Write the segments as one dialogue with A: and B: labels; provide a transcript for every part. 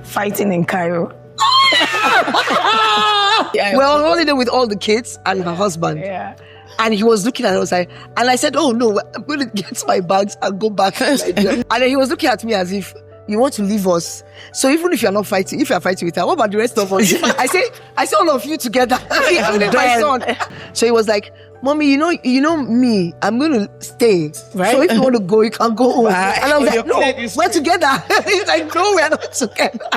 A: fighting in Cairo.
B: Yeah, we're on holiday with all the kids and her husband.
A: Yeah.
B: And he was looking at us and I said, oh no, I'm going to get my bags and go back to Nigeria. And then he was looking at me as if, you want to leave us. So even if you're not fighting, if you're fighting with her, what about the rest of us? I say all of you together, including my son. So he was like, Mommy, you know me, I'm going to stay. Right? So if you want to go, you can go home. Right. And I was like, no, we're together. He's like, no, we're not together.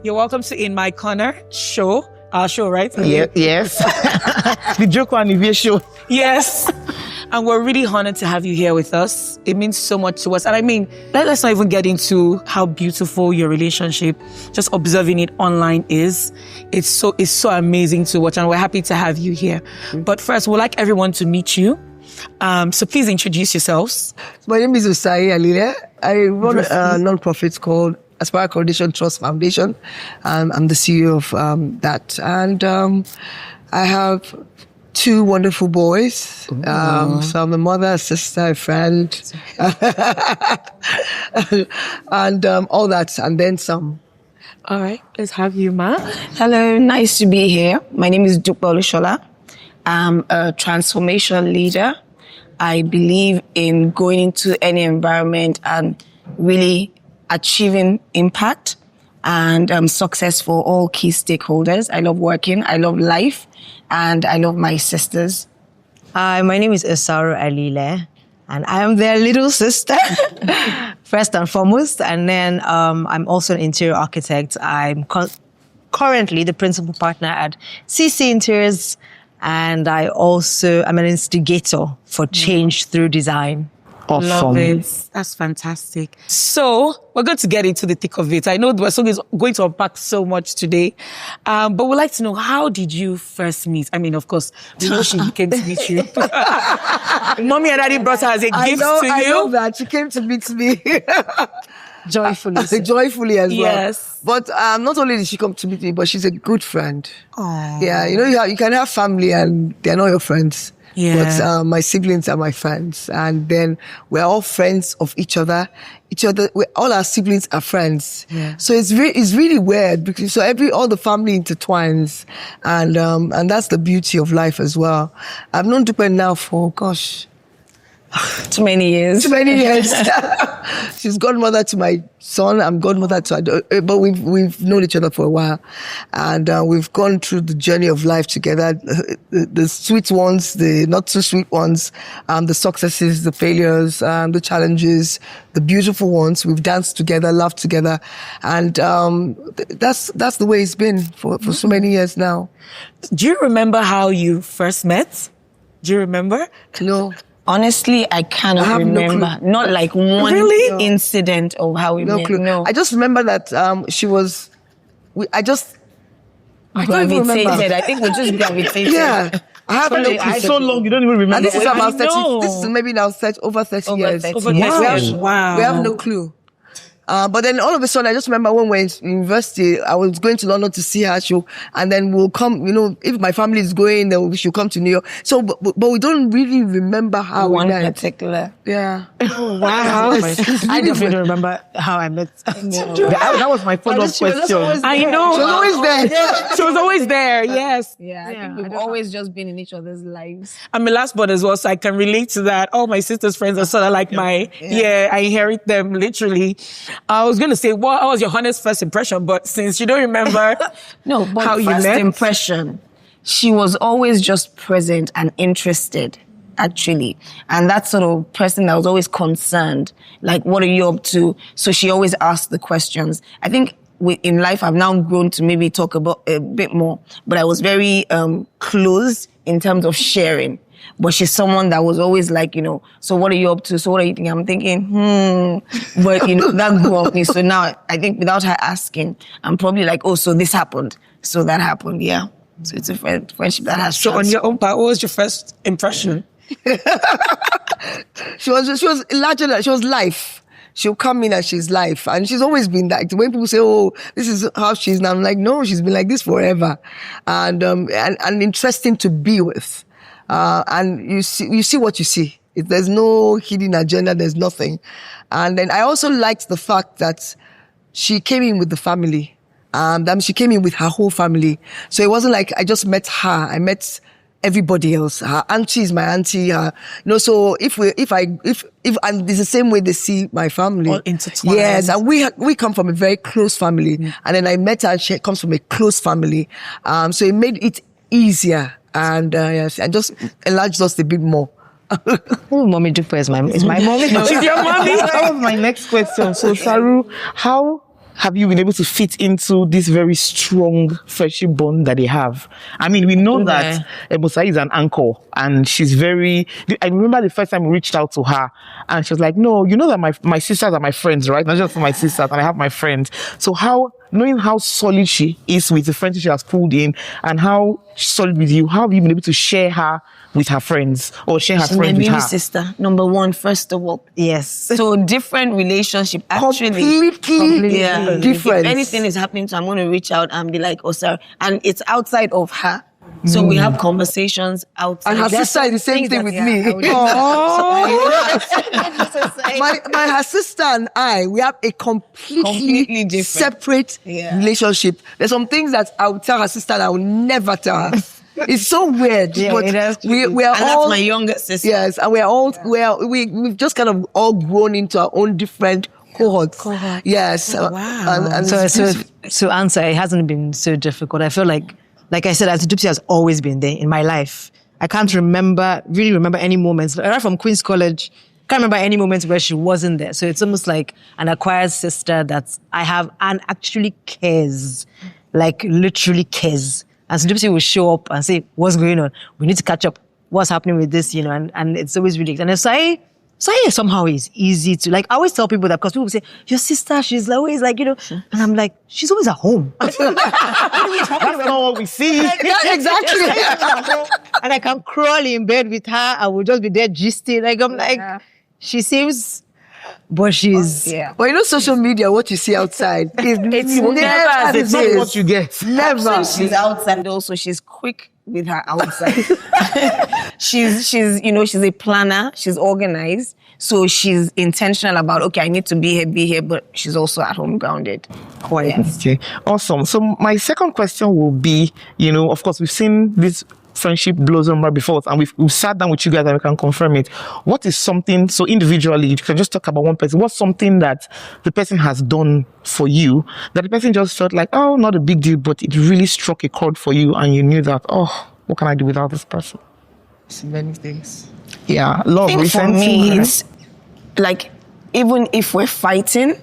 C: You're welcome to In My Corner show. Our show, right?
B: Yeah, yes. The Joke Anivia show.
C: Yes. And we're really honored to have you here with us. It means so much to us. And I mean, let's not even get into how beautiful your relationship, just observing it online is. It's so amazing to watch, and we're happy to have you here. But first, we'd like everyone to meet you. So please introduce yourselves.
B: My name is Osayi and Alile. I run a non-profit called Aspire Coordination Trust Foundation. I'm the CEO of that. And I have 2 wonderful boys. So I'm a mother, a sister, a friend. And all that, and then some.
C: All right, let's have you, Ma.
A: Hello, nice to be here. My name is Dupe Olusola. I'm a transformation leader. I believe in going into any environment and really achieving impact and success for all key stakeholders. I love working, I love life, and I love my sisters.
D: Hi, my name is Osaru Alile, and I am their little sister, first and foremost. And then I'm also an interior architect. I'm currently the principal partner at CC Interiors, and I'm an instigator for change through design.
B: Awesome.
C: Love it. That's fantastic. So we're going to get into the thick of it. I know we're going to unpack so much today, but we'd like to know, how did you first meet? I mean, of course, we know she came to meet you. Mommy and Daddy brought her as a gift to you.
B: I know that. She came to meet me.
A: Joyfully.
B: Joyfully as well.
C: Yes.
B: But not only did she come to meet me, but she's a good friend.
C: Aww.
B: Yeah, you can have family and they're not your friends.
C: Yeah.
B: But my siblings are my friends, and then we're all friends of each other. All our siblings are friends.
C: Yeah.
B: So it's really weird because all the family intertwines, and that's the beauty of life as well. I've known Dupe now for
A: Too many years.
B: She's godmother to my son. I'm godmother to her. But we've known each other for a while, and we've gone through the journey of life together. The sweet ones, the not so sweet ones, the successes, the failures, the challenges, the beautiful ones. We've danced together, laughed together, and that's the way it's been for so many years now.
C: Do you remember how you first met? Do you remember?
B: No.
A: Honestly, I cannot remember.
B: No,
A: not like one incident of how we met.
B: Clue.
A: No.
B: I just remember that she was. I can't even remember.
A: I think we just gravitated.
B: Yeah. I have
D: It's so long, you don't even remember.
B: And this is about 30. This is maybe now over 30 years.
A: 30
C: Over
A: years.
C: Wow.
B: We have no clue. But then all of a sudden, I just remember when we were in university, I was going to London to see her show, and then we'll come, if my family is going, then she'll come to New York. So, but we don't really remember how
A: One
B: we met.
A: particular.
B: Yeah.
D: Oh, wow. I definitely remember how I met. That was my follow-up question.
C: I know.
B: She was always there.
C: She was always there, yes.
A: Yeah, I think we've always just been in each other's lives.
C: I'm a last born as well, so I can relate to that. All my sister's friends are sort of like I inherit them literally. I was going to say, what was your honest first impression? But since you don't remember how you
A: first
C: met.
A: impression, she was always just present and interested, actually. And that sort of person that was always concerned, like, what are you up to? So she always asked the questions. I think in life, I've now grown to maybe talk about a bit more, but I was very close in terms of sharing. But she's someone that was always like, so what are you up to? So what are you thinking? I'm thinking, But, that grew on me. So now I think without her asking, I'm probably like, oh, so this happened. So that happened, yeah. So it's a friendship that has
C: So on your own part, what was your first impression?
B: She was larger than, she was life. she'll come in and she's life. And she's always been that. When people say, oh, this is how she is now, I'm like, no, she's been like this forever. And interesting to be with. And you see what you see. There's no hidden agenda, there's nothing. And then I also liked the fact that she came in with the family. She came in with her whole family. So it wasn't like I just met her. I met everybody else. Her auntie is my auntie. So if and it's the same way they see my family.
C: All intertwined.
B: Yes, and we come from a very close family. And then I met her and she comes from a close family. So it made it easier and just enlarged us a bit more.
D: Oh, Mommy Dupe is my mommy.
C: She's your mommy. That was my next question. So, Saru, how have you been able to fit into this very strong friendship bond that they have? I mean, we know that Osayi is an anchor, and she's very. I remember the first time we reached out to her, and she was like, "No, you know that my sisters are my friends, right? Not just my sisters, and I have my friends." So, knowing how solid she is with the friends she has pulled in, and how solid with you, how have you been able to share her with her friends or share her friends with her?
A: My sister, number one, first of all.
D: Yes.
A: So different relationship, actually.
B: Completely different.
A: If anything is happening, so I'm going to reach out and be like, Osaru. And it's outside of her. So we have conversations outside.
B: And her sister is the same thing with me. Her sister and I, we have a completely different, separate relationship. There's some things that I would tell her sister and I would never tell her. It's so weird, but we are
A: and
B: all.
A: That's my youngest sister.
B: Yes, and we've just kind of all grown into our own different cohorts. Yes.
A: Wow.
B: And
D: So answer, it hasn't been so difficult. I feel like I said, Aunty Dupsy has always been there in my life. I can't really remember any moments. Right from Queen's College, can't remember any moments where she wasn't there. So it's almost like an acquired sister that I have and actually cares, like literally cares. And so Dupsy will show up and say, what's going on? We need to catch up. What's happening with this, and it's always really, and Osayi somehow is easy to, like, I always tell people that because people say, your sister, she's always like, and I'm like, she's always at home.
C: That's not what we see.
B: exactly.
D: And I can crawl in bed with her. I will just be there gisting. Like, I'm like, she seems, but she's...
B: But social media, what you see outside, it's never
C: it's not what you get.
B: Never.
A: She's outside also. She's quick with her outside. she's a planner. She's organized. So she's intentional about, okay, I need to be here, but she's also at home grounded. Quiet.
C: Okay, awesome. So my second question will be, of course, we've seen this friendship blossom right before us, and we've sat down with you guys and we can confirm it. What is something, so individually, you can just talk about one person, what's something that the person has done for you that the person just felt like, oh, not a big deal, but it really struck a chord for you and you knew that, oh, what can I do without this person?
B: Many things.
C: Yeah, love,
A: I think for me, it's like, even if we're fighting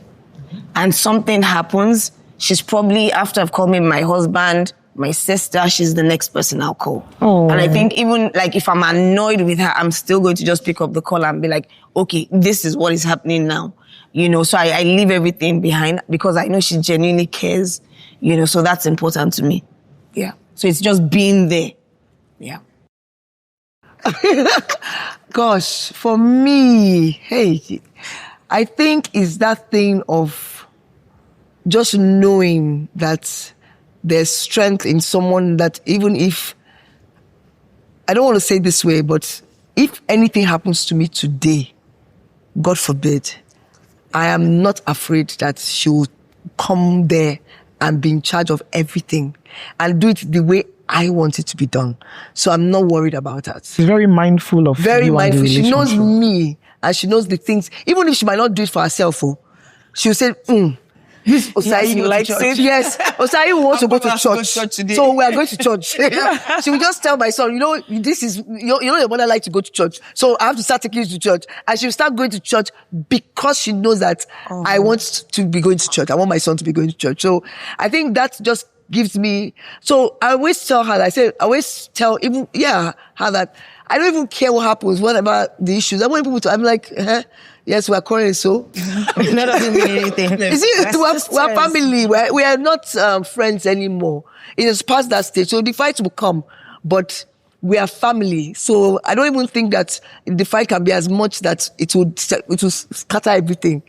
A: and something happens, she's probably, after I've called me my husband, my sister, she's the next person I'll call.
C: Oh.
A: And I think even like if I'm annoyed with her, I'm still going to just pick up the call and be like, okay, this is what is happening now. So I leave everything behind because I know she genuinely cares, so that's important to me. Yeah. So it's just being there. Yeah.
B: Gosh, for me, I think it's that thing of just knowing that there's strength in someone that even if, I don't want to say it this way, but if anything happens to me today, God forbid, I am not afraid that she will come there and be in charge of everything and do it the way I want it to be done. So I'm not worried about that.
C: She's very mindful of
B: Very
C: you
B: mindful.
C: And the
B: She knows
C: relationship.
B: me and she knows the things. Even if she might not do it for herself, she'll say, this Osayi
A: likes
B: church.
A: it.
B: Yes, Osayi wants to go to church.
A: today.
B: So we are going to church. She will just tell my son, this is, your mother likes to go to church. So I have to start taking you to church. And she'll start going to church because she knows that I want to be going to church. I want my son to be going to church. So I think that just gives me, so I always tell her, her that I don't even care what happens, whatever the issues. I want people to, I'm like, yes, we're quarreling, so.
D: That doesn't mean anything.
B: You see, we're family. We are not friends anymore. It has passed that stage. So the fight will come, but we are family. So I don't even think that the fight can be as much that it will scatter everything.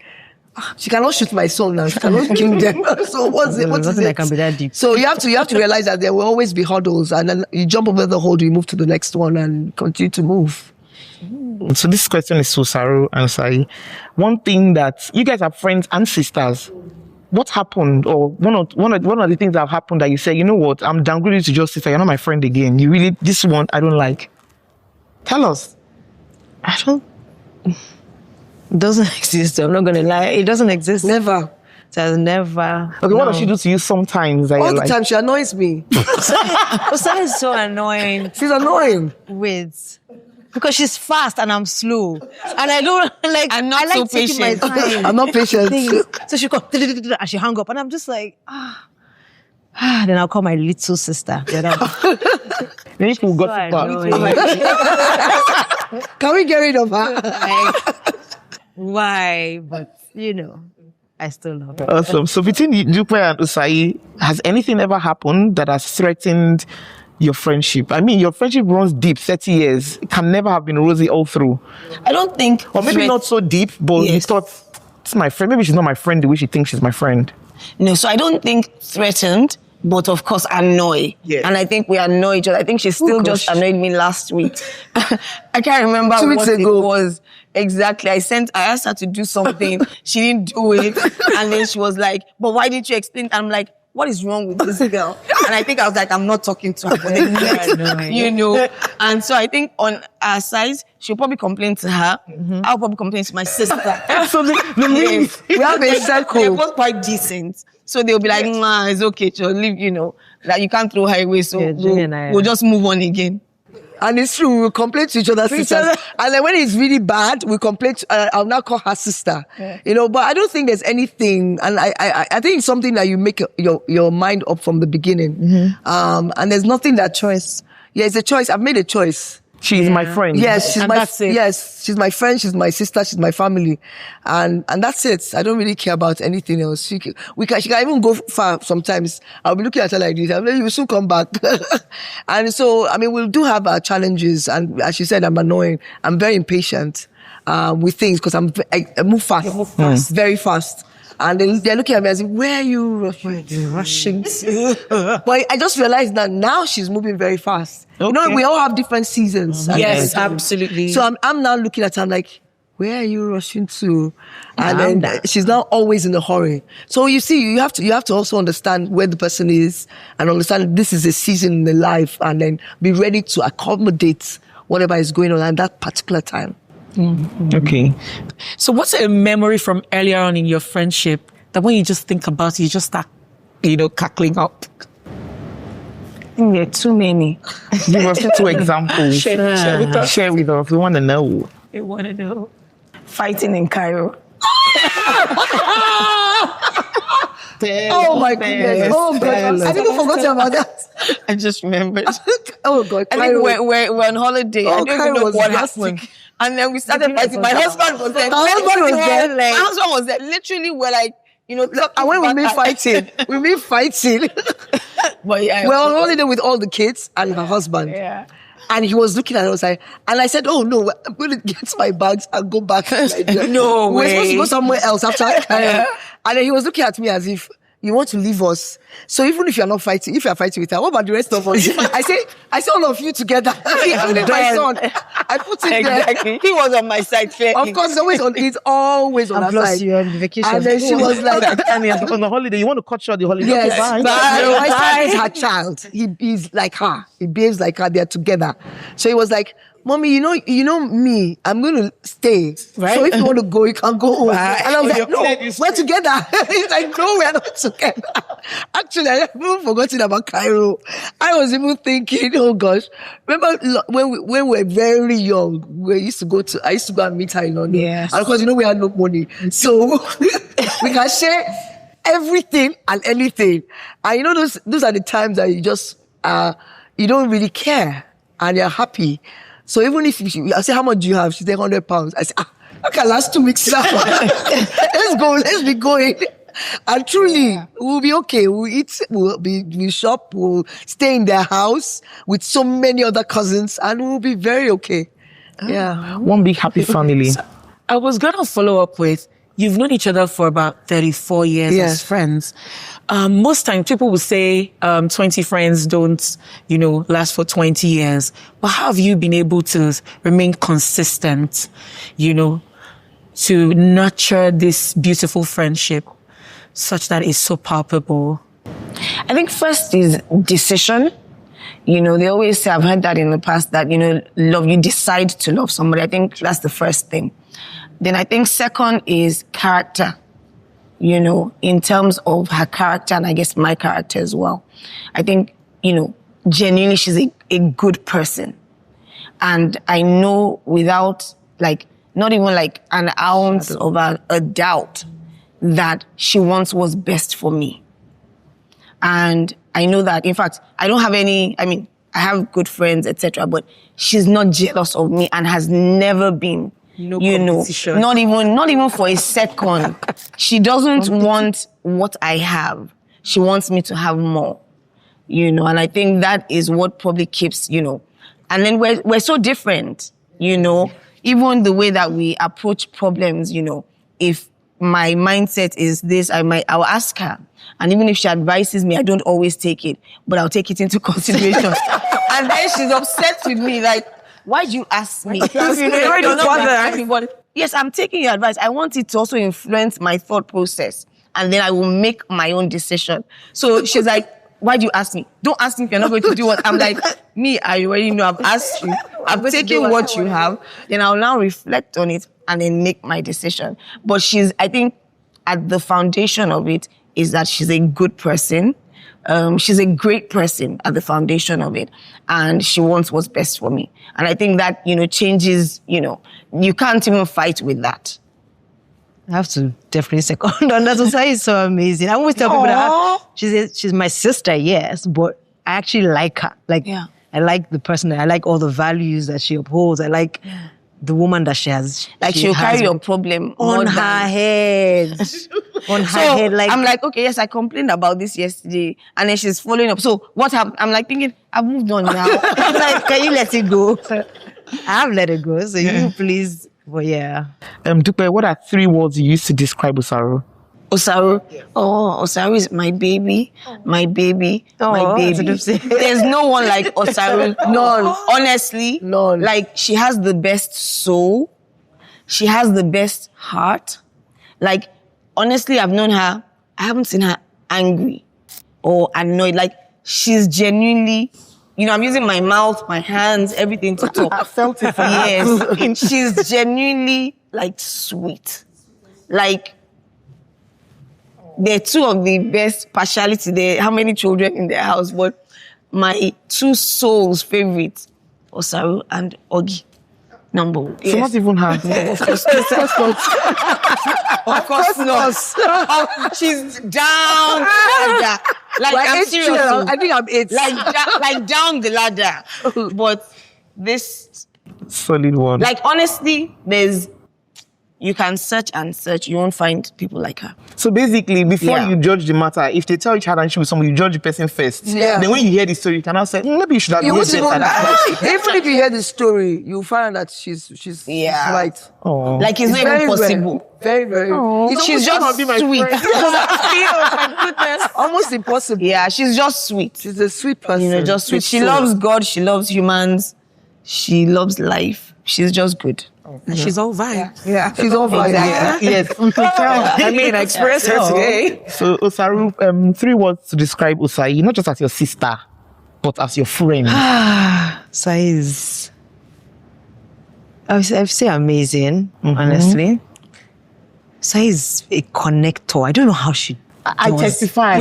B: she cannot shoot my son now. She cannot kill them. So what's it? What is
D: Nothing
B: it?
D: that can be that deep.
B: So you have to realize that there will always be hurdles, and then you jump over the hurdle, you move to the next one, and continue to move.
E: So this question is to Osaru and Osayi. One thing that you guys are friends and sisters. What happened, or one of the things that have happened that you say, you know what, I'm downgraded to just sister. You're not my friend again. You really, this one I don't like. Tell us.
D: I don't. It doesn't exist. I'm not gonna lie. It doesn't exist.
B: Never.
D: It has never.
E: Okay, what does she do to you sometimes? That
B: All
E: you're
B: the
E: like,
B: time she annoys me.
D: Osayi is so annoying
B: She's annoying.
D: with because she's fast and I'm slow, and I don't like.
A: I'm not
D: I like
A: so
D: taking
A: patient.
D: my time.
B: I'm not patient.
D: Things. So she go and she hung up, and I'm just like Then I'll call my little sister.
E: maybe we'll go to
D: annoying.
B: Can we get rid of her?
D: Like, why? But I still love her.
E: Awesome. So between Dupe and Osayi, has anything ever happened that has threatened your friendship? I mean, your friendship runs deep, 30 years. It can never have been rosy all through.
A: I don't think.
E: Or maybe not so deep, but you
A: Yes.
E: thought, it's my friend. Maybe she's not my friend the way she thinks she's my friend.
A: No, so I don't think threatened, but of course annoy.
E: Yeah.
A: And I think we annoy each other. I think she still just annoyed me last week. I can't remember
B: 2 weeks
A: what
B: ago.
A: it was exactly. I asked her to do something. She didn't do it. And then she was like, but why didn't you explain? And I'm like, what is wrong with this girl? And I think I was like, I'm not talking to her for the next, And so I think on our side, she'll probably complain to her. I'll probably complain to my sister.
E: So
A: Yes.
B: We have a
A: They're
B: circle.
A: both quite decent. So they'll be like, nah, it's okay, she'll leave, that you can't throw her away. So
D: Yeah, Jenny and I
A: we'll
D: are.
A: just move on again.
B: And it's true, we will complain to each other's sisters. And then when it's really bad, we complain I'll now call her sister. But I don't think there's anything, and I think it's something that you make your mind up from the beginning. And there's nothing that choice. Yeah, it's a choice. I've made a choice.
E: she's my friend.
B: Yes,
A: that's it.
B: Yes, she's my friend, she's my sister, she's my family. And that's it. I don't really care about anything else. She can even go far sometimes. I'll be looking at her like this. I'm like, you will soon come back. And so, I mean, we do have our challenges. And as she said, I'm annoying. I'm very impatient with things because I move fast. Very fast. And they're looking at me as if, where are you rushing to? But I just realized that now she's moving very fast.
E: Okay.
B: We all have different seasons. and
A: Yes,
B: different-
A: absolutely.
B: So I'm now looking at her, I'm like, where are you rushing to? And
D: Calm
B: then
D: down.
B: she's now always in a hurry. So you see, you have to also understand where the person is and understand this is a season in the life, and then be ready to accommodate whatever is going on at that particular time.
E: Okay.
C: So what's a memory from earlier on in your friendship that when you just think about it, you just start, cackling up?
A: I think there are too many.
E: Give us 2 examples.
C: Share with us.
E: Share with us. We want to know.
C: I want to know.
A: Fighting in Cairo.
B: Oh my goodness. Oh God. I didn't forget about that.
A: I just remembered.
B: Oh God.
A: I think we're on holiday. I don't even
B: Cairo
A: know
B: was
A: what
B: drastic.
A: happened. And then we started fighting. My husband was there.
B: Her husband was there.
A: My husband was there. Literally, we're like,
B: And when we mean fighting, we mean fighting.
A: But yeah,
B: We're on holiday with all the kids and her husband.
A: yeah.
B: And he was looking at us and I said, oh no, I'm going to get my bags and go back.
A: No
B: We're supposed to
A: way.
B: go somewhere else after Cairo. And then he was looking at me as if, you want to leave us. So even if you're not fighting, if you're fighting with her, what about the rest of us? I say all of you together. Including my son. I put it there.
A: Exactly. He was on my side. Fairly.
B: Of course, it's always on
D: And
B: her
D: plus,
B: side.
D: you're on vacation.
B: And then she was like,
E: And on the holiday, you want to cut short the holiday?
B: yes,
E: Okay, bye.
B: my son is her child. He's like her. He behaves like her. They're together. So he was like, Mommy, you know me. I'm going to stay.
A: Right.
B: So if you want to go, you can go home.
A: Right.
B: And I was like,
E: You're
B: no,
E: clear this
B: we're together. He's like, no, we're not together. Actually, I even forgotten about Cairo. I was even thinking, oh gosh. Remember when we were very young, I used to go and meet her in London.
A: Yes.
B: And of course, we had no money. So we can share everything and anything. And those are the times that you just, you don't really care and you're happy. So even if I say, how much do you have? She said, £100. I said, I can last 2 weeks now. Let's go. Let's be going. And truly, we'll be okay. We'll eat, we'll shop, we'll stay in their house with so many other cousins, and we'll be very okay. Yeah.
E: One big happy family.
C: I was going to follow up with, you've known each other for about 34 years as
B: Yes.
C: friends. Most times people will say 20 friends don't, last for 20 years. But how have you been able to remain consistent, to nurture this beautiful friendship such that it's so palpable?
A: I think first is decision. They always say, I've heard that in the past, that, love, you decide to love somebody. I think that's the first thing. Then I think second is character, in terms of her character and I guess my character as well. I think, genuinely she's a good person. And I know without not even an ounce of a doubt that she wants what's best for me. And I know that, in fact, I don't have I have good friends, etc., but she's not jealous of me and has never been,
C: competition.
A: not even for a second. She doesn't want what I have. She wants me to have more, and I think that is what probably keeps, and then we're so different, even the way that we approach problems, if my mindset is this, I'll ask her. And even if she advises me, I don't always take it, but I'll take it into consideration. And then she's upset with me, why'd you ask me? Yes, I'm taking your advice. I want it to also influence my thought process. And then I will make my own decision. So she's like, why'd you ask me? Don't ask me if you're not going to do what. I'm like, I already know, I've asked you. I've taken what you have. Then I'll now reflect on it and then make my decision. But I think, at the foundation of it is that she's a good person. She's a great person at the foundation of it. And she wants what's best for me. And I think that, changes, you can't even fight with that.
D: I have to definitely second on that. Osayi is so amazing. I always tell people that she's my sister, yes, but I actually like her. I like the person. I like all the values that she upholds. I like the woman that she has.
A: She'll carry your problem
D: on her head. On her head.
A: I'm like, okay, yes, I complained about this yesterday. And then she's following up. So what happened? I'm thinking, I've moved on now.
D: I'm like, can you let it go? I have let it go. So you please, but yeah.
E: Dupe, what are 3 words you use to describe Osaru?
A: Osaru. Oh, Osaru is my baby. My baby. My baby. There's no one like Osaru. None. Honestly.
B: None.
A: She has the best soul. She has the best heart. Honestly, I've known her. I haven't seen her angry or annoyed. She's genuinely, I'm using my mouth, my hands, everything to talk.
B: I felt it.
A: Yes. She's genuinely, sweet. They're 2 of the best partiality. There, how many children in their house? But my 2 souls' favorites, Osaru and Ogi. Number 1.
E: So not even her.
A: Of course not. She's down the ladder. I'm serious.
B: I think I'm 8.
A: Down the ladder. But this,
E: solid one.
A: Honestly, you can search and search. You won't find people like her.
E: So basically, before you judge the matter, if they tell each other and she with someone, you judge the person first.
B: Yeah.
E: Then when you hear the story, you can now say, maybe you should have
B: You
E: behaved
B: won't
E: better.
B: even if you hear the story, you'll find out that she's right.
E: Oh.
A: It's not even possible.
B: Very, very.
A: She's just sweet.
B: Almost impossible.
A: Yeah, she's just sweet.
B: She's a sweet person.
A: Just sweet. She
B: soul.
A: loves God. She loves humans. She loves life. She's just good.
C: And she's all vibe.
B: Yeah, she's all vibe.
E: Yes.
C: I expressed her today.
E: So, Osaru, 3 words to describe Osayi, not just as your sister, but as your friend.
D: Osayi is, I would say amazing, honestly. Osayi is a connector. I don't know how she
E: I testify.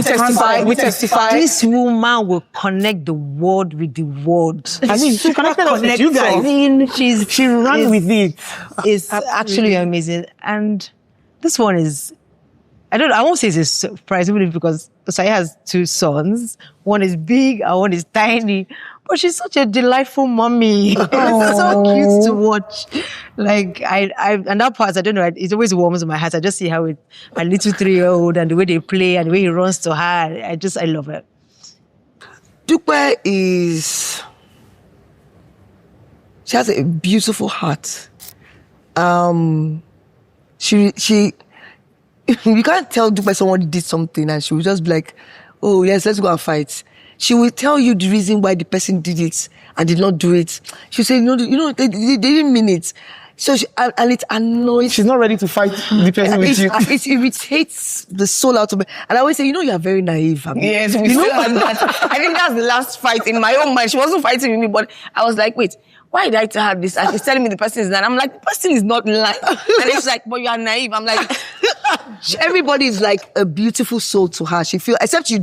B: We testify.
D: This woman will connect the word with the word.
E: I mean, she connected us with you guys. She ran with it.
D: It's actually amazing. And this one is, I won't say it's a surprise, simply because Osayi has 2 sons. One is big and one is tiny. But she's such a delightful mommy. It's so cute to watch. And that part, I don't know, it always warms my heart. I just see how my little 3-year-old and the way they play and the way he runs to her. I love it.
B: Dupe she has a beautiful heart. She you can't tell Dupe someone did something and she will just be like, oh yes, let's go and fight. She will tell you the reason why the person did it and did not do it. She'll say, they didn't mean it. So and it annoys.
E: She's not ready to fight the person with you.
B: It irritates the soul out of me. And I always say, you are very naive.
A: Yes, we still had that. I think that's the last fight in my own mind. She wasn't fighting with me, but I was like, wait, why did I tell her this? And she's telling me the person is lying. I'm like, the person is not lying. And it's like, but you are naive. I'm like,
B: everybody is like a beautiful soul to her. She feels, except you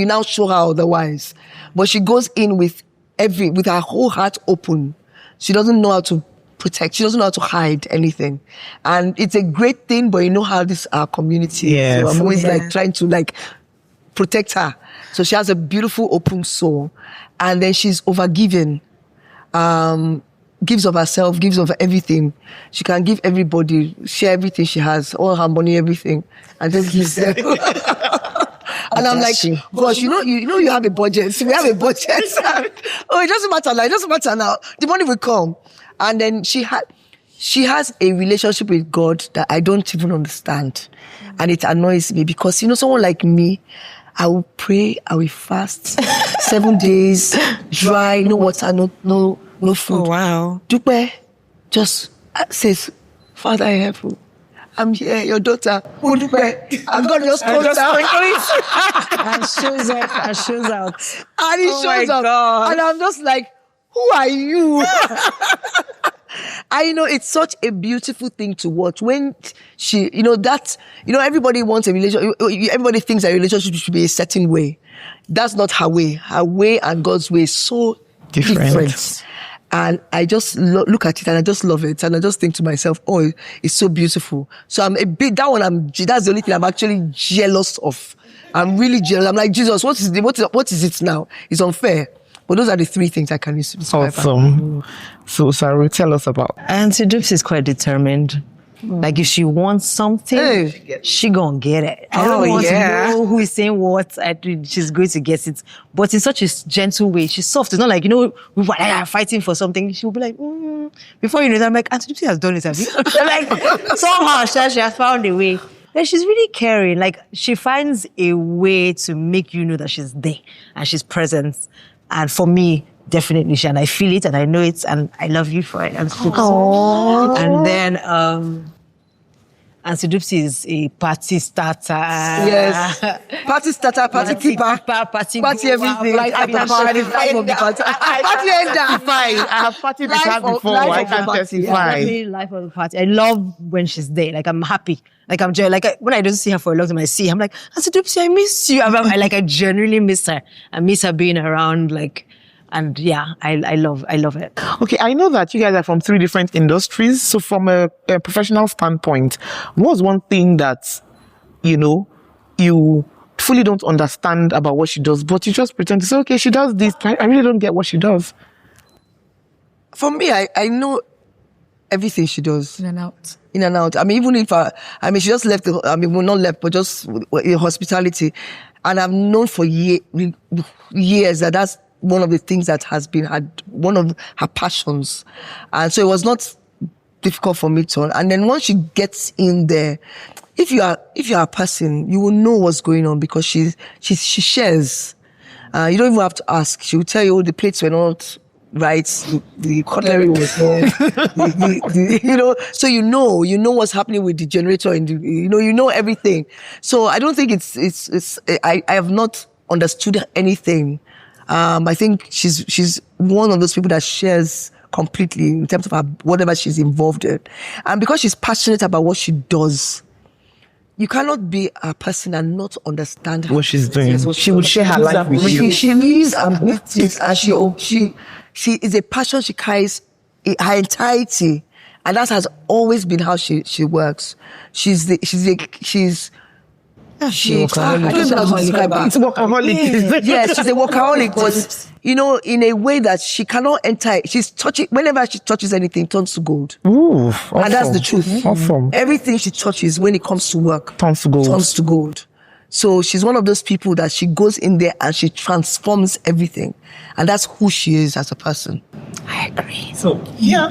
B: now show her otherwise. But she goes in with her whole heart open. She doesn't know how to protect. She doesn't know how to hide anything. And it's a great thing, but you know how this our community is. So I'm always like trying to like protect her. So she has a beautiful open soul. And then she's overgiving. Gives of herself, gives of everything. She can give everybody, share everything she has, all her money, everything, and just gives them. And I'm like, gosh, you know you have a budget. We have a budget. Oh, it doesn't matter now. It doesn't matter now. The money will come. And then she has a relationship with God that I don't even understand. And it annoys me because, someone like me, I will pray, I will fast 7 days, dry, no water, no food.
C: Oh, wow.
B: Dupe just says, Father, I have you. I'm here, your daughter. Oh, Dupe, I'm going to just close down.
D: And shows up and shows out.
B: And he shows up. God. And I'm just like, who are you? It's such a beautiful thing to watch when she, everybody wants a relationship. Everybody thinks a relationship should be a certain way. That's not her way. Her way and God's way is so different. And I just look at it and I just love it. And I just think to myself, oh, it's so beautiful. So that's the only thing I'm actually jealous of. I'm really jealous. I'm like, Jesus, what is it now? It's unfair. But those are the 3 things I can use to describe.
E: Awesome. So, Osaru, tell us about.
D: Aunty Dupsy is quite determined. Like if she wants something, she gonna get it. I don't want to know who is saying what. She's going to get it, but in such a gentle way. She's soft. It's not like we are fighting for something. She'll be like, before you know that, I'm like, Aunty Dupsy has done it. Have you? Like somehow she has found a way. And she's really caring. Like she finds a way to make you know that she's there and she's present. And for me, definitely, and I feel it and I know it and I love you for it. And then Aunty Dupsy is a party starter.
B: Yes. Party starter, party keeper, party everything. Like at the party, party ender.
E: Fine. I have partied with her before. I can testify.
D: Life of the party. I love when she's there. Like I'm happy. Like I'm like when I don't see her for a long time, I see her, I'm like, Aunty Dupsy, I miss you. I genuinely miss her. I miss her being around. And yeah, I love it.
E: Okay, I know that you guys are from 3 different industries. So from a professional standpoint, what's one thing that, you fully don't understand about what she does, but you just pretend to say, okay, she does this. I really don't get what she does.
B: For me, I know everything she does.
C: In and out.
B: In and out. I mean, even if she just left, well, not left, but just in hospitality. And I've known for years that that's one of the things that has been one of her passions. And so it was not difficult for me to. And then once she gets in there, if you are a person, you will know what's going on because she shares. You don't even have to ask. She will tell you, the plates were not right, the cutlery was wrong. So you know what's happening with the generator and you know everything. So I don't think I have not understood anything. I think she's one of those people that shares completely in terms of whatever she's involved in. And because she's passionate about what she does, you cannot be a person and not understand
E: what she's doing. She would share her life with you.
B: She lives and breathes it, and she is a passion she carries her entirety, and that has always been how she works. She's workaholic.
E: It's workaholic.
B: Yes, she's a workaholic, but in a way that she cannot enter. She's touching, whenever she touches anything, it turns to gold.
E: Ooh, awesome.
B: And that's the truth.
E: Awesome.
B: Everything she touches when it comes to work
E: turns to gold.
B: So she's one of those people that she goes in there and she transforms everything. And that's who she is as a person.
A: I agree.
E: So, yeah.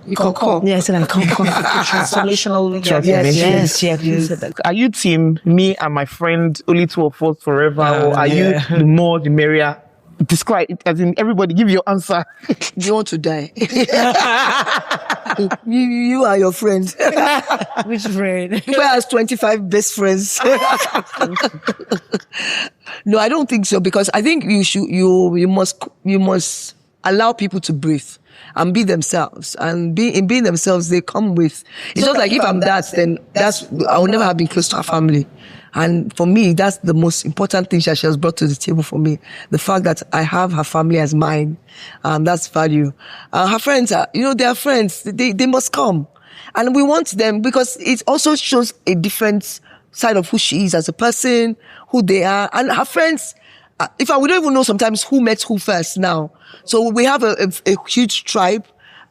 B: You can call.
D: Yeah, I said I'm
C: Transformational leader.
D: Yes, yes.
E: Are you team me and my friend, only two of us forever, or are you the more the merrier? Describe it as in everybody give your answer.
B: Do you want to die? you are your friend.
D: Which friend?
B: Who has 25 best friends? No, I don't think so, because I think you must allow people to breathe and be themselves. And in being themselves, they come with. It's just like if I'm that, then I will never have been close to her family. And for me, that's the most important thing she has brought to the table for me. The fact that I have her family as mine. That's value. Her friends they are friends. They must come. And we want them because it also shows a different side of who she is as a person, who they are. And her friends, we don't even know sometimes who met who first now. So we have a huge tribe,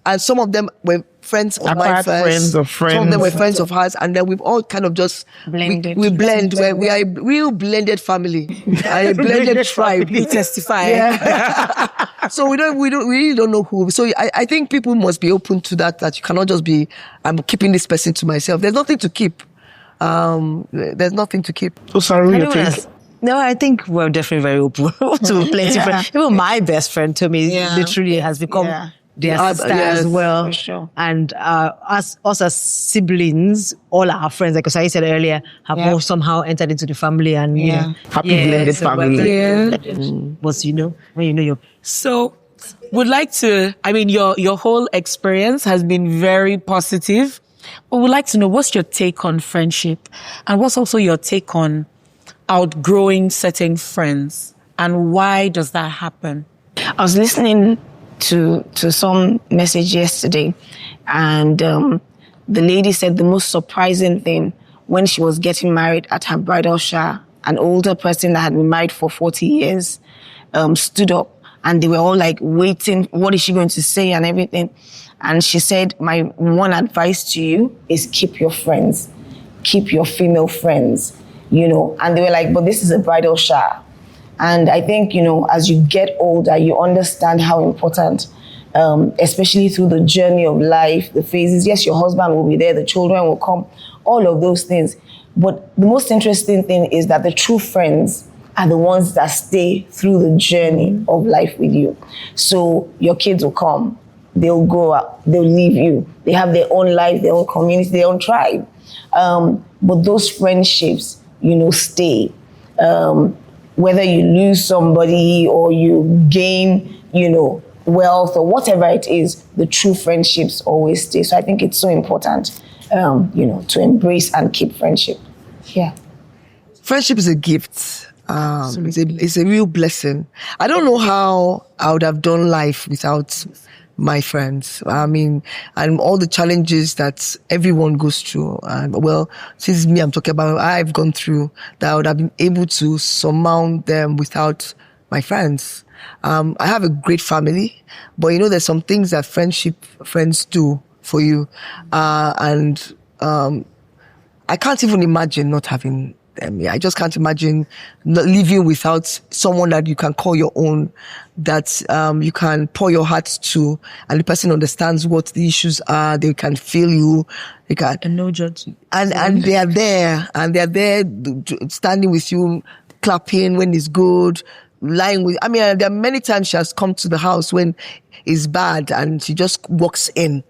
B: and some of them were friends of mine first.
E: Friends of friends.
B: Some of them were friends of hers, and then we've all kind of just
A: Blended.
B: We blend. We are a real blended family, a blended tribe.
C: We testify.
B: Yeah. So we really don't know who. So I think people must be open to that you cannot just be, I'm keeping this person to myself. There's nothing to keep. There's nothing to keep.
E: Osaru, you think?
D: No, I think we're definitely very open to plenty of friends. Even my best friend to me literally has become their sister as well.
A: For sure.
D: And us as siblings, all our friends, like Osayi said earlier, have all somehow entered into the family, and you know,
E: Happy blended family.
D: Was when you know your.
C: So, would like to, your whole experience has been very positive, but would like to know, what's your take on friendship? And what's also your take on outgrowing certain friends? And why does that happen?
A: I was listening to some message yesterday, and the lady said the most surprising thing when she was getting married at her bridal shower, an older person that had been married for 40 years stood up, and they were all like waiting, what is she going to say and everything. And she said, my one advice to you is keep your friends, keep your female friends, and they were like, but this is a bridal shower. And I think, as you get older, you understand how important, especially through the journey of life, the phases. Yes, your husband will be there, the children will come, all of those things. But the most interesting thing is that the true friends are the ones that stay through the journey of life with you. So your kids will come, they'll go out, they'll leave you. They have their own life, their own community, their own tribe. But those friendships, stay. Whether you lose somebody or you gain, wealth or whatever it is, the true friendships always stay. So I think it's so important, to embrace and keep friendship. Yeah. Friendship is a gift. It's a real blessing. I don't know how I would have done life without my friends. And all the challenges that everyone goes through. Since me, I'm talking about, I've gone through that. I would have been able to surmount them without my friends. I have a great family, but there's some things that friends do for you. I can't even imagine not having them. I just can't imagine living without someone that you can call your own, that you can pour your heart to, and the person understands what the issues are. They can feel you. They can,
C: and no judge.
B: And they are there, standing with you, clapping when it's good, lying with. There are many times she has come to the house when it's bad, and she just walks in.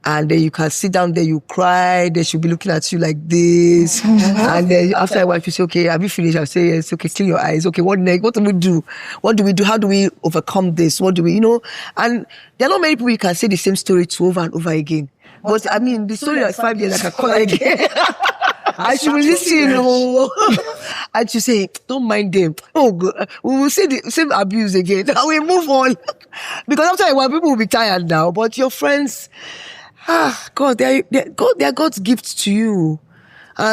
B: And then you can sit down there, you cry, they should be looking at you like this. And then after a while, you say, okay, have you finished? I'll say, yes, okay, clean your eyes. Okay, what next? What do we do? What do we do? How do we overcome this? What do we, And there are not many people you can say the same story to over and over again. But the story like 5 years, I can call her again. I should listen, and she say, don't mind them. Oh, God. We will say the same abuse again. And we move on. Because after a while, people will be tired now. But your friends, God, they're God's gift to you.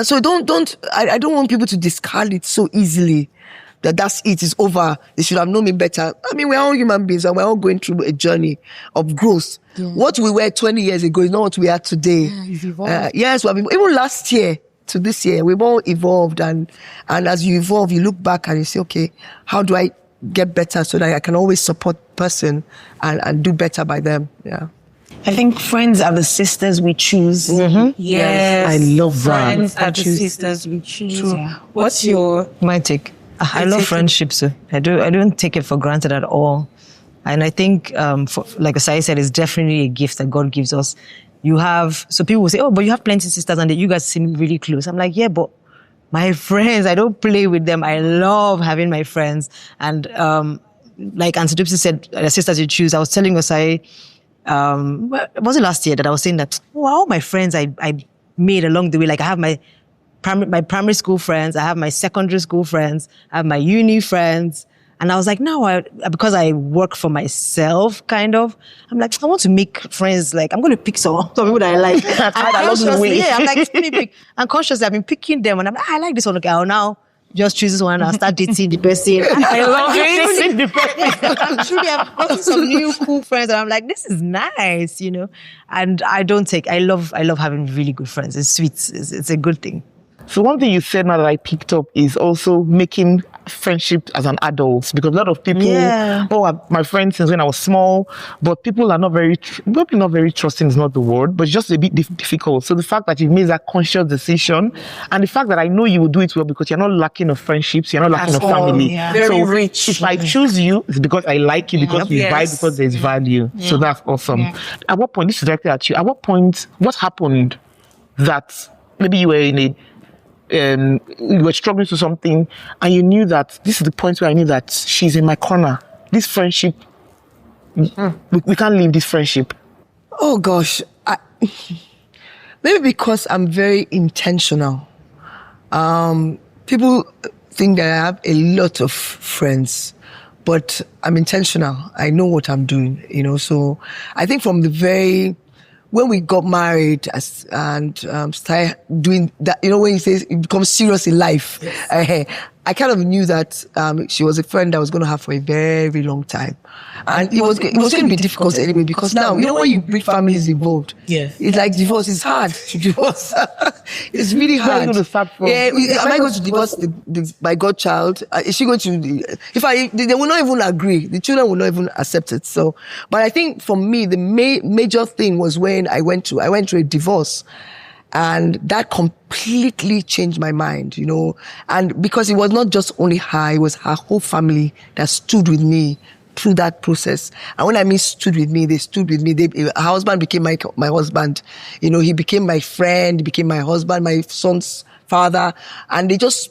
B: So I don't want people to discard it so easily. That's it, it's over. They should have known me better. We're all human beings and we're all going through a journey of growth. Yeah. What we were 20 years ago is not what we are today.
C: Yeah, you've evolved.
B: Yes, even last year to this year, we've all evolved. And as you evolve, you look back and you say, okay, how do I get better so that I can always support person and do better by them? Yeah.
A: I think friends are the sisters we choose.
C: Yes.
E: I love that.
C: Friends are the sisters we choose. What's your...
D: My take. I love friendship, so I don't take it for granted at all. And I think, like Osayi said, it's definitely a gift that God gives us. So people will say, oh, but you have plenty of sisters and you guys seem really close. I'm like, yeah, but my friends, I don't play with them. I love having my friends. And like Aunty Dupsy said, the sisters you choose, I was telling Osayi, was it last year that I was saying that, wow, my friends I made along the way, like I have my primary school friends, I have my secondary school friends, I have my uni friends. And I was like, no, because I work for myself, kind of, I'm like, I want to make friends, like, I'm going to pick some people that I like. I'm like, let me pick. And consciously, I've been picking them, and I'm like, I like this one. Okay, I'll now just choose this one, and I'll start dating the person.
C: I love it.
D: I'm truly, I've gotten some new cool friends, and I'm like, this is nice, you know? And I love having really good friends. It's sweet. It's a good thing.
E: So one thing you said now that I picked up is also making friendship as an adult, because a lot of people, my friends since when I was small, but people are not very trusting is not the word, but it's just a bit difficult. So the fact that you made that conscious decision, and the fact that I know you will do it well because you're not lacking of friendships, you're not lacking of family.
A: Yeah.
C: Very
E: so
C: rich.
E: If I choose you, it's because I like you, because we vibe, because there's value. So that's awesome. At what point, this is directed at you, at what point, what happened that maybe you were in a you were struggling to something and you knew that this is the point where I knew that she's in my corner, this friendship, we can't leave this friendship?
B: Oh gosh, maybe because I'm very intentional. People think that I have a lot of friends, but I'm intentional. I know what I'm doing, you know. So I think from when we got married and started doing that, you know, when you say it becomes serious in life, I kind of knew that she was a friend that I was going to have for a very long time. And it was going to be difficult anyway, because now, you know, when you bring families involved, it's like divorce is hard to divorce. It's really hard.
E: Where are you going to start from?
B: Am I going to divorce my godchild? Is she going to, they will not even agree. The children will not even accept it. So, but I think for me, the major thing was when I went through a divorce. And that completely changed my mind, you know. And because it was not just only her, it was her whole family that stood with me through that process. And when I mean stood with me, they stood with me. Her husband became my husband. You know, he became my friend, he became my husband, my son's father. And they just,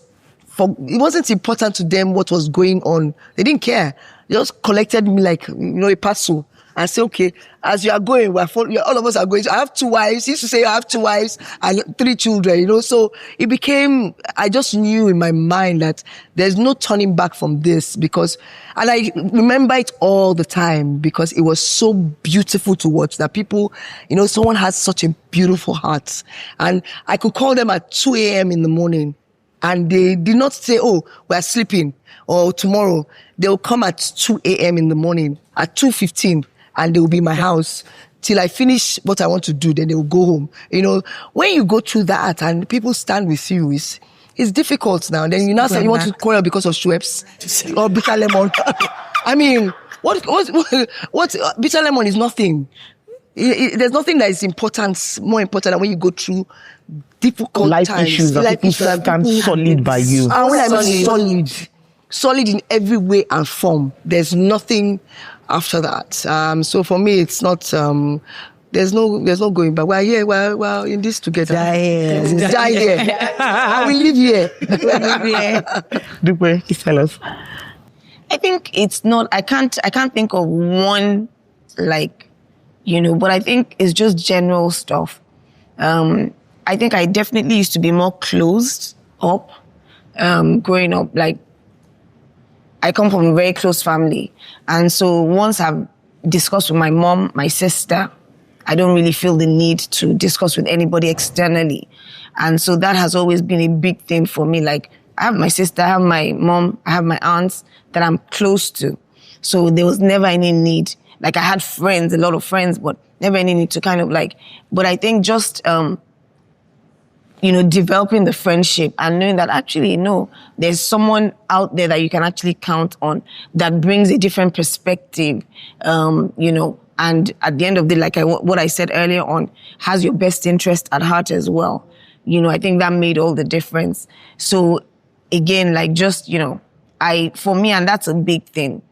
B: it wasn't important to them what was going on. They didn't care. They just collected me like, you know, a parcel. And say, okay, as you are going, all of us are going. So I have 2 wives. He used to say I have 2 wives and 3 children, you know. So it became, I just knew in my mind that there's no turning back from this, and I remember it all the time because it was so beautiful to watch that people, you know, someone has such a beautiful heart. And I could call them at 2 a.m. in the morning and they did not say, oh, we're sleeping or tomorrow. They'll come at 2 a.m. in the morning, at 2:15. And they will be in my house till I finish what I want to do. Then they will go home. You know, when you go through that and people stand with you, it's difficult now. Then you now say you want to quarrel because of Schweppes or bitter lemon. I mean, what bitter lemon is nothing. There's nothing that is more important than when you go through difficult
E: life
B: times.
E: Issues that people stand solid by you.
B: And when I mean solid in every way and form, there's nothing after that. So for me, it's not, there's no going back. We're here, we're in this together. Die here. We live here.
E: Dupe, please tell us.
A: I think it's not, I can't think of one, like, you know, but I think it's just general stuff. I think I definitely used to be more closed up, growing up. Like, I come from a very close family. And so once I've discussed with my mom, my sister, I don't really feel the need to discuss with anybody externally. And so that has always been a big thing for me. Like, I have my sister, I have my mom, I have my aunts that I'm close to. So there was never any need. Like, I had friends, a lot of friends, but never any need to kind of like, but I think just, you know, developing the friendship and knowing that actually, no, there's someone out there that you can actually count on that brings a different perspective, you know, And at the end of the day, like what I said earlier on, has your best interest at heart as well. I think that made all the difference. So again, like just, for me, and that's a big thing,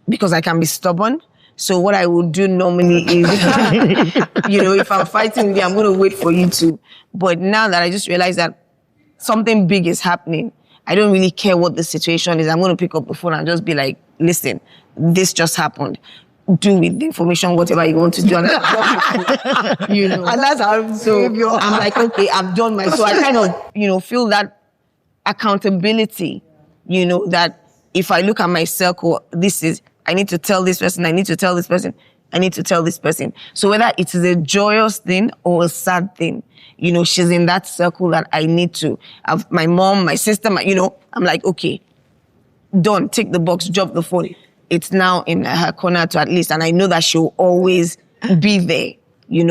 A: because I can be stubborn. So what I would do normally is, if I'm fighting you, I'm going to wait for you to. But now that I just realized that something big is happening, I don't really care what the situation is. I'm going to pick up the phone and just be like, listen, this just happened. Do with the information whatever you want to do. And and
B: that's how
A: so I'm like, okay, I've done my, so I kind of, feel that accountability, that if I look at my circle, I need to tell this person, I need to tell this person, I need to tell this person. So whether it is a joyous thing or a sad thing, she's in that circle that I need to have. My mom, my sister, I'm like, okay, done, tick the box, drop the phone. It's now in her corner to at least, and I know that she'll always be there.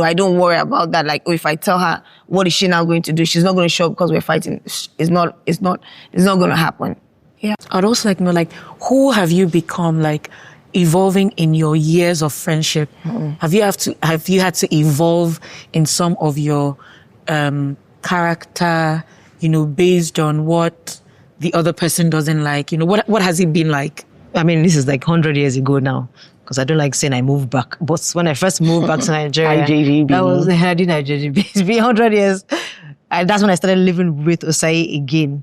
A: I don't worry about that. Like, if I tell her, what is she now going to do? She's not going to show up because we're fighting. It's not going to happen. Yeah.
C: I'd also like to know, like, who have you become, like, evolving in your years of friendship? Have you had to evolve in some of your character, based on what the other person doesn't like? What has it been like?
D: I mean, this is like 100 years ago now, because I don't like saying I moved back. But when I first moved back to Nigeria, that was the Nigeria. It's been 100 years. And that's when I started living with Osayi again.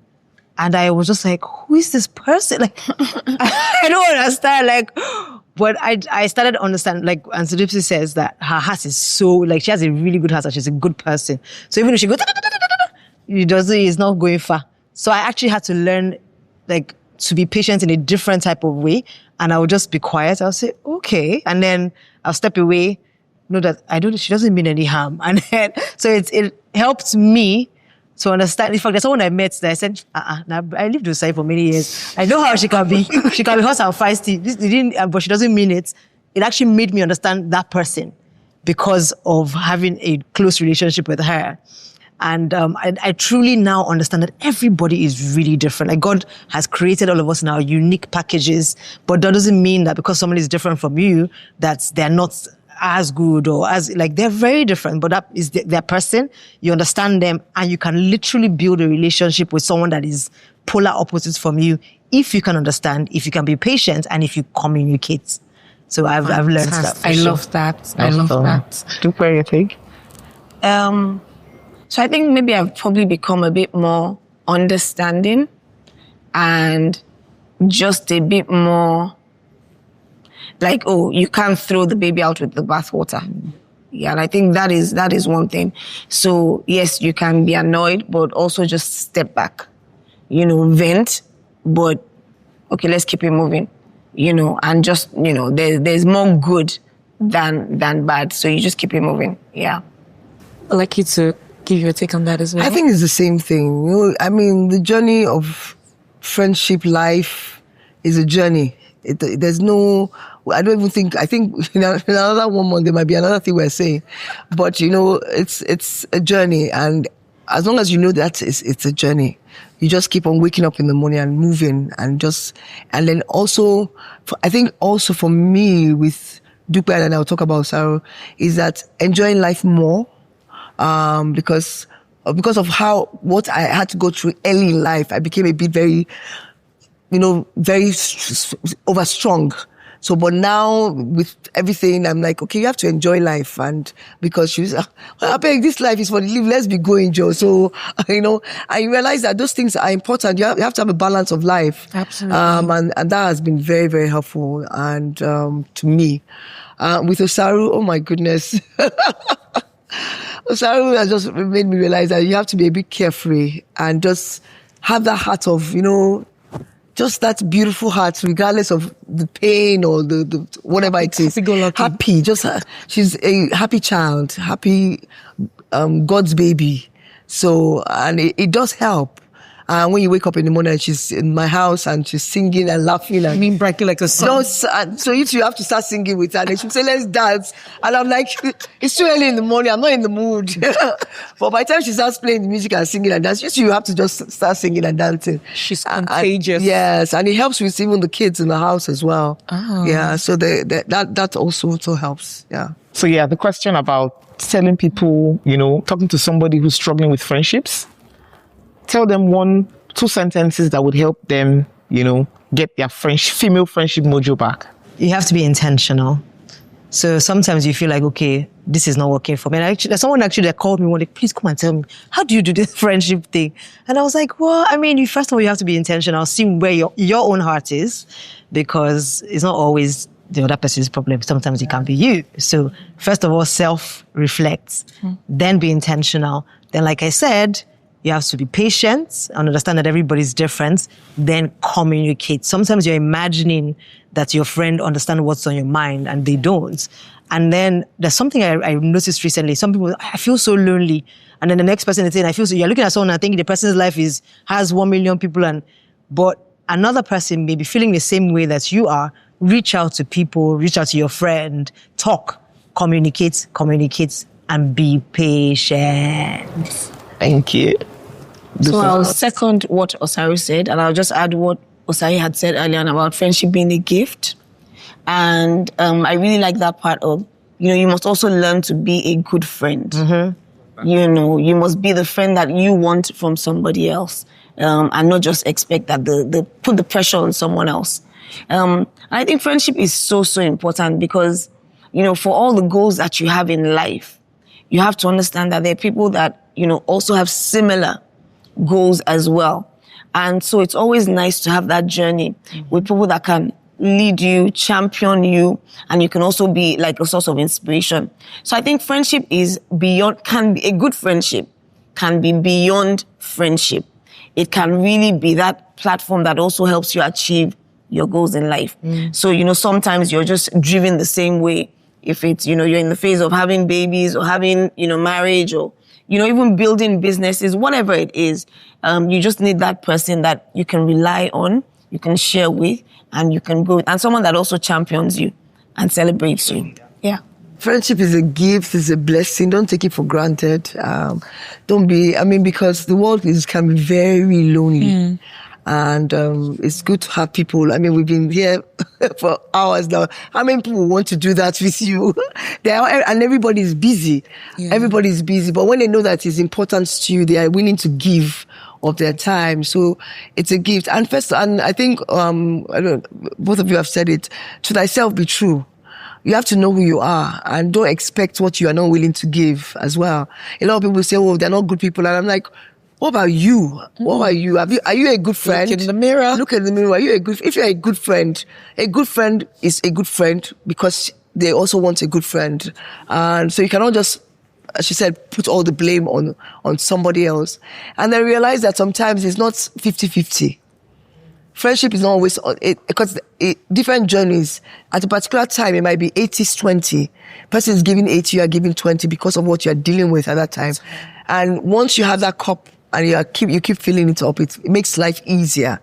D: And I was just like, who is this person? Like, I don't understand. Like, but I started to understand, like Aunty Dupsy says, that her heart is so, like, she has a really good heart and she's a good person. So even if she goes, it's not going far. So I actually had to learn, like, to be patient in a different type of way. And I would just be quiet. I'll say, okay. And then I'll step away, know that she doesn't mean any harm. And then, so it helped me to understand. In fact, there's someone I met that I said, now I lived with Osayi for many years. I know how she can be. She can be hot and feisty. But she doesn't mean it. It actually made me understand that person because of having a close relationship with her. And I truly now understand that everybody is really different. Like, God has created all of us in our unique packages, but that doesn't mean that because somebody is different from you, that they're not as good or as, like, they're very different, but that is their person. You understand them, and you can literally build a relationship with someone that is polar opposites from you if you can understand, if you can be patient, and if you communicate. So I've learned that.
A: I love that. I love that.
E: Dupe, you think?
A: So I think maybe I've probably become a bit more understanding and just a bit more like, oh, you can't throw the baby out with the bathwater. Yeah, and I think that is one thing. So yes, you can be annoyed, but also just step back, vent, but okay, let's keep it moving, and just, there's more good than bad. So you just keep it moving. Yeah.
C: I'd like you to give your take on that as well.
B: I think it's the same thing. I mean, the journey of friendship life is a journey. There's no, I think in another 1 month there might be another thing we're saying, but it's a journey, and as long as you know that it's a journey, you just keep on waking up in the morning and moving, and then also, I think also for me with Dupe, and I'll talk about Osaru, is that enjoying life more. Because of what I had to go through early in life, I became a bit very, very overstrong. So, but now with everything, I'm like, okay, you have to enjoy life. And because she's, I beg, this life is for the live, let's be going, Joe. So, I realize that those things are important. You have to have a balance of life.
C: Absolutely.
B: And that has been very, very helpful. And, to me, with Osaru, oh my goodness. Osaru has just made me realize that you have to be a bit carefree and just have that heart of, just that beautiful heart, regardless of the pain or the whatever it is. Happy, she's a happy child, happy God's baby. So, and it does help. And when you wake up in the morning, she's in my house and she's singing and laughing.
C: I
B: And
C: mean, breaking like a song.
B: so you have to start singing with her. And she'll say, let's dance. And I'm like, it's too early in the morning. I'm not in the mood. But by the time she starts playing the music and singing and dancing, you have to just start singing and dancing.
C: She's contagious.
B: Yes. And it helps with even the kids in the house as well.
C: Oh.
B: Yeah. So that also helps. Yeah.
E: So yeah, the question about telling people, talking to somebody who's struggling with friendships, tell them 1-2 sentences that would help them, get their female friendship mojo back.
D: You have to be intentional. So sometimes you feel like, okay, this is not working for me. And there's someone that called me one day, please come and tell me, how do you do this friendship thing? And I was like, well, I mean, first of all, you have to be intentional, see where your own heart is, because it's not always the other person's problem. Sometimes it can be you. So first of all, self-reflect, then be intentional. Then, like I said, you have to be patient and understand that everybody's different. Then communicate. Sometimes you're imagining that your friend understands what's on your mind and they don't. And then there's something I noticed recently. Some people, I feel so lonely. And then the next person is saying, I feel so, you're looking at someone and thinking the person's life has 1 million people, but another person may be feeling the same way that you are. Reach out to people, reach out to your friend, talk, communicate, and be patient.
E: Thank you.
A: So I'll second what Osaru said, and I'll just add what Osayi had said earlier on about friendship being a gift. And I really like that part of, you must also learn to be a good friend. Mm-hmm. You must be the friend that you want from somebody else, and not just expect that put the pressure on someone else. I think friendship is so, so important because, for all the goals that you have in life, you have to understand that there are people that, also have similar goals as well. And so it's always nice to have that journey with people that can lead you, champion you, and you can also be like a source of inspiration. So I think friendship is a good friendship can be beyond friendship. It can really be that platform that also helps you achieve your goals in life. So, sometimes you're just driven the same way. If it's, you're in the phase of having babies or having, marriage or, even building businesses, whatever it is, you just need that person that you can rely on, you can share with, and you can go with, and someone that also champions you and celebrates you. Yeah.
B: Friendship is a gift, it's a blessing. Don't take it for granted. Because the world can be very lonely. And it's good to have people. We've been here for hours now. How many people want to do that with you? And everybody's busy. Yeah. Everybody's busy. But when they know that it's important to you, they are willing to give of their time. So it's a gift. And I think, both of you have said it, to thyself be true. You have to know who you are and don't expect what you are not willing to give as well. A lot of people say, they're not good people. And I'm like, what about you? What about you? Are you a good friend?
C: Look in the mirror.
B: Look in the mirror. If you're a good friend is a good friend because they also want a good friend. And so you cannot just, as she said, put all the blame on somebody else. And then realize that sometimes it's not 50-50. Friendship is not always, because different journeys. At a particular time, it might be 80-20. Person is giving 80, you are giving 20 because of what you are dealing with at that time. And once you have that cup, and you keep filling it up, it makes life easier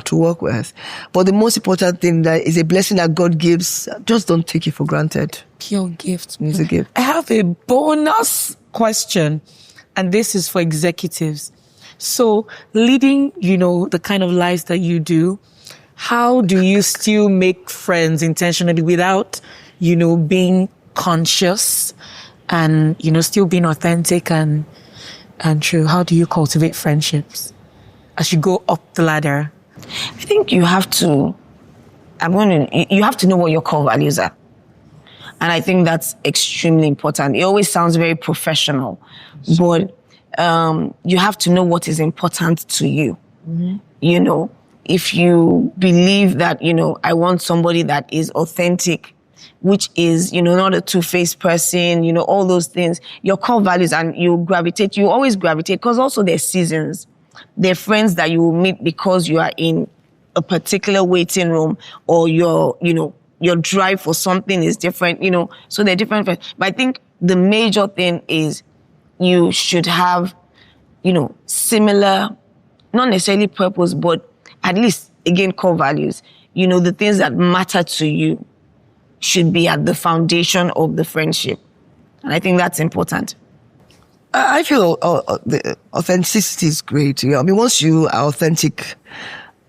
B: to work with. But the most important thing that is a blessing that God gives, just don't take it for granted.
C: Pure gift.
B: It's a gift.
C: I have a bonus question, and this is for executives. So leading, the kind of lives that you do, how do you still make friends intentionally without, being conscious and, still being authentic and true? How do you cultivate friendships as you go up the ladder?
A: I think you have to know what your core values are. And I think that's extremely important. It always sounds very professional, but you have to know what is important to you. Mm-hmm. If you believe that, I want somebody that is authentic, which is, not a two-faced person, all those things, your core values, and you always gravitate, because also there's seasons. There are friends that you will meet because you are in a particular waiting room, or your drive for something is different, so they're different friends. But I think the major thing is you should have, similar not necessarily purpose, but at least, again, core values. You know, the things that matter to you should be at the foundation of the friendship. And I think that's important.
B: I feel the authenticity is great. You know, I mean, once you are authentic,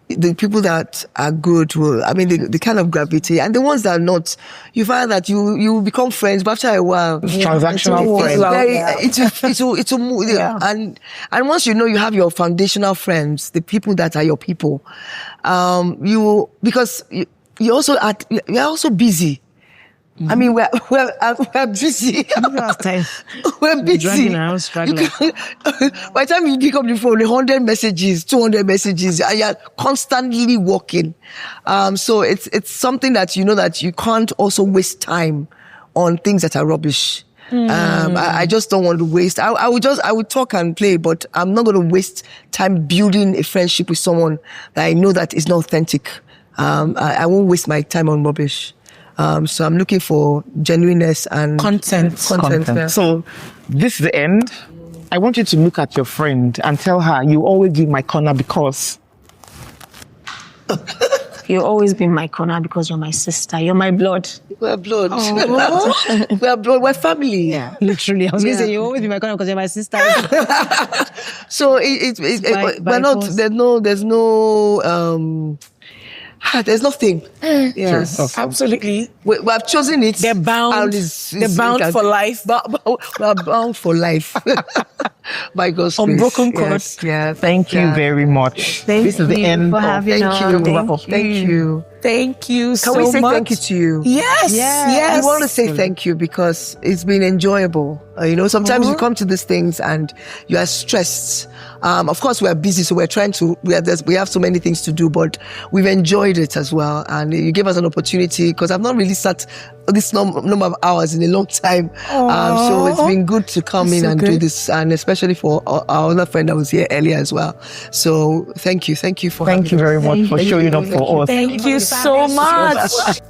B: the people that are good will, I mean, they kind of gravitate. And the ones that are not, you find that you become friends, but after a while,
E: Transactional friends.
B: It's a move. And once you know you have your foundational friends, the people that are your people, because you're also busby. I mean, we're busy. We're busy.
D: Dragging around, struggling.
B: By the time you pick up the phone, 100 messages, 200 messages, and you're constantly working. So it's something that you know that you can't also waste time on things that are rubbish. I just don't want to waste. I would talk and play, but I'm not going to waste time building a friendship with someone that I know that is not authentic. I won't waste my time on rubbish. So I'm looking for genuineness and
C: Content.
B: Yeah.
E: So this is the end. I want you to look at your friend and tell her, you always be in my corner because...
A: You'll always be in my corner because you're my sister. You're my blood.
B: We're blood. We're blood. We're family.
D: Yeah, literally. I was going to say, you always be my corner because you're my sister.
B: So
D: by
B: we're not.
D: force.
B: There's nothing. Yes.
E: Sure.
C: Absolutely.
B: We have chosen it.
C: They're bound.
B: And
C: They're bound for life.
B: We're bound for life. By God's grace.
C: Unbroken cord.
B: Yes. Yeah.
E: Thank you very much. This is the end.
D: for having
B: Thank
D: us.
B: you. Thank you.
C: Thank you so
B: Can
C: much.
B: we say thank you to you?
C: Yes. Yes.
B: I want to say thank you because it's been enjoyable. You know, sometimes you come to these things and you are stressed. Of course, we are busy, so we're trying to. We have so many things to do, but we've enjoyed it as well. And you gave us an opportunity because I've not really sat this number of hours in a long time. So it's been good to come in and do this, and especially for our other friend that was here earlier as well. So thank you for.
E: Thank you very much for showing up for us.
C: Thank you so much.